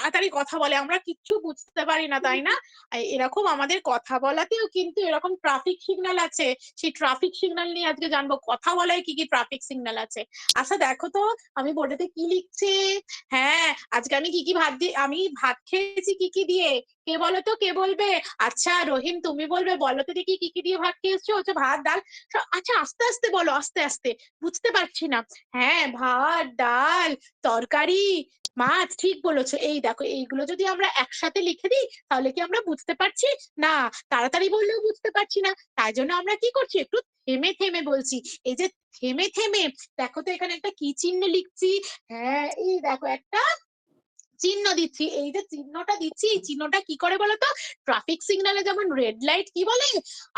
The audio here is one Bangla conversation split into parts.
তাড়াতাড়ি কথা বলে, আমরা কিচ্ছু বুঝতে পারি না, তাই না? এরকম আমাদের কথা বলাতেও কিন্তু এরকম ট্রাফিক সিগন্যাল আছে। সেই ট্রাফিক সিগন্যাল নিয়ে আজকে জানবো, কথা বলায় কি কি ট্রাফিক সিগন্যাল আছে। আচ্ছা দেখো তো আমি বোর্ডেতে কি লিখছি। হ্যাঁ, আজকে আমি কি কি আমি ভাত খেয়েছি কি কি দিয়ে, কে বলো তো, কে বলবে? আচ্ছা রহিম তুমি বলবে, বলো তো দেখি কি কি দিয়ে ভাত খেয়েছো। হচ্ছে ভাত ডাল। আচ্ছা আস্তে আস্তে বলো, আস্তে আস্তে, বুঝতে পারছি না। হ্যাঁ, ভাত ডাল তরকারি মাছ, ঠিক বলেছো। এই দেখো, এইগুলো যদি আমরা একসাথে লিখে দিই তাহলে কি আমরা বুঝতে পারছি? না, তাড়াতাড়ি বললেও বুঝতে পারছি না। তাই জন্য আমরা কি করছি, একটু থেমে থেমে বলছি। এই যে থেমে থেমে, দেখো তো এখানে একটা কি চিহ্ন লিখছি। হ্যাঁ, এই দেখো একটা চিহ্ন দিচ্ছি। এই যে চিহ্নটা দিচ্ছি, এই চিহ্নটা কি করে বলতো? ট্রাফিক সিগন্যালে যেমন রেড লাইট কি বলে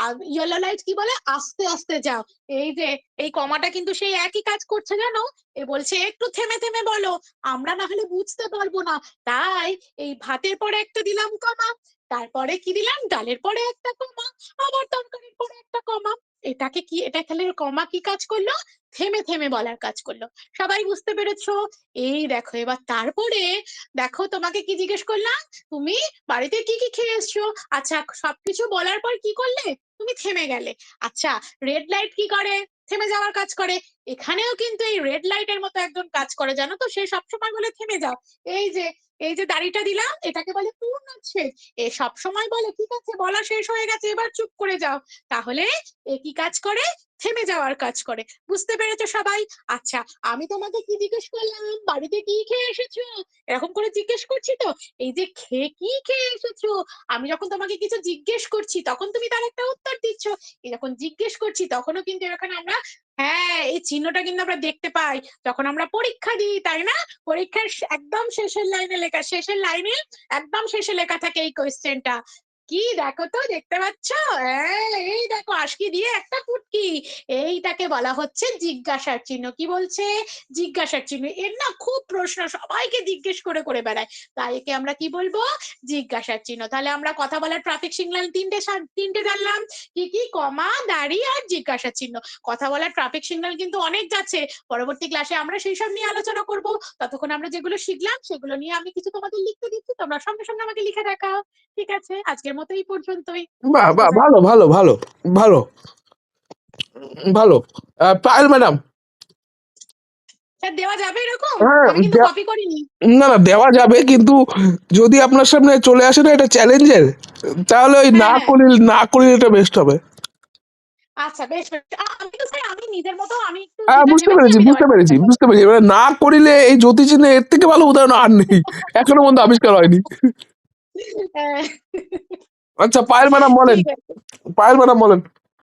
আর ইয়েলো লাইট কি বলে, আস্তে আস্তে যাও। এই যে এই কমাটা কিন্তু সেই একই কাজ করছে, জানো? এ বলছে একটু থেমে থেমে বলো, আমরা না হলে বুঝতে পারবো না। তাই এই ভাতের পরে একটা দিলাম কমা, তারপরে কি দিলাম, ডালের পরে একটা কমা, আবার তরকারির পরে একটা কমা। এটাকে কি, এটা খেলে কমা কি কাজ করলো? থেমে থেমে বলার কাজ করলো। সবাই বুঝতে পেরেছো? এই দেখো এবার তারপরে দেখো, তোমাকে কি জিজ্ঞেস করলাম, তুমি বাড়িতে কি কি খেয়ে এসছো। আচ্ছা, সবকিছু বলার পর কি করলে, তুমি থেমে গেলে। আচ্ছা, রেড লাইট কি করে, থেমে যাওয়ার কাজ করে। এখানেও কিন্তু এই রেড লাইটের মতো একজন কাজ করে, জানো তো? সে সবসময় বলে থেমে যাও। এই যে এই যে দাড়িটা দিলাম, এটাকে বলে পূর্ণচ্ছেদ। এ সব সময় বলে ঠিক আছে, বলা শেষ হয়ে গেছে, এবার চুপ করে যাও। তাহলে এ কি কাজ করে, থেমে যাওয়ার কাজ করে। বুঝতে পেরেছো সবাই? আচ্ছা, আমি তোমাকে কি জিজ্ঞেস করলাম, বাড়িতে কি খেয়ে এসেছো, এরকম করে জিজ্ঞেস করছি তো। এই যে খেয়ে কি খেয়ে এসেছো, আমি যখন তোমাকে কিছু জিজ্ঞেস করছি তখন তুমি তার একটা উত্তর দিচ্ছ। এই যখন জিজ্ঞেস করছি তখনও কিন্তু এখানে আমরা, হ্যাঁ, এই চিহ্নটা কিন্তু আমরা দেখতে পাই যখন আমরা পরীক্ষা দিই, তাই না? পরীক্ষার একদম শেষের লাইনে লেখা, শেষের লাইনে একদম শেষে লেখা থাকে এই কোয়েশ্চেনটা। কি দেখো তো, দেখতে পাচ্ছ? এই দেখো আশকি দিয়ে একটা ফুটকি। এইটাকে বলা হচ্ছে জিজ্ঞাসার চিহ্ন। কি বলছে? জিজ্ঞাসার চিহ্ন। এর না খুব প্রশ্ন, সবাইকে জিজ্ঞেস করে করে বেড়ায়। তাই একে আমরা কি বলবো? জিজ্ঞাসার চিহ্ন। তাহলে আমরা কথা বলার ট্রাফিক সিগন্যাল তিনটে জানলাম। কি কি? কমা, দাড়ি আর জিজ্ঞাসার চিহ্ন। কথা বলার ট্রাফিক সিগন্যাল কিন্তু অনেক যাচ্ছে। পরবর্তী ক্লাসে আমরা সেই সব নিয়ে আলোচনা করব। ততক্ষণ আমরা যেগুলো শিখলাম সেগুলো নিয়ে আমি কিছু তোমাদের লিখতে দিচ্ছি, তোমরা সঙ্গে সঙ্গে আমাকে লিখে দেখাও। ঠিক আছে, আজকের মতো এই পর্যন্তই। বাহ বাহ, ভালো ভালো ভালো ভালো ভালো। পায়েল ম্যাডাম, স্যার দেওয়া যাবে এরকম? হ্যাঁ আমি কিন্তু কপি করিনি। না না, দেওয়া যাবে, কিন্তু যদি আপনার সামনে চলে আসে না এটা চ্যালেঞ্জের, তাহলে ওই হ্যাঁ হ্যাঁ, না করিলে এটা বেস্ট হবে। আচ্ছা বেশ বেশ। আমি তো স্যার, আমি নিজের মতো আমি একটু হ্যাঁ, যেটা বুঝতে ভেবেছি পেরেছি আমি বুঝতে দেওয়ার পেরেছি চেষ্টা করবো। বুঝতে পেরেছি, মানে না করিলে এই জ্যোতি চিহ্নে এর থেকে ভালো উদাহরণ আর নেই, এখনো পর্যন্ত আবিষ্কার হয়নি। হ্যাঁ, আচ্ছা পায়েল ম্যাডাম বলেন, ঠিক আছে। পায়েল ম্যাডাম বলেন।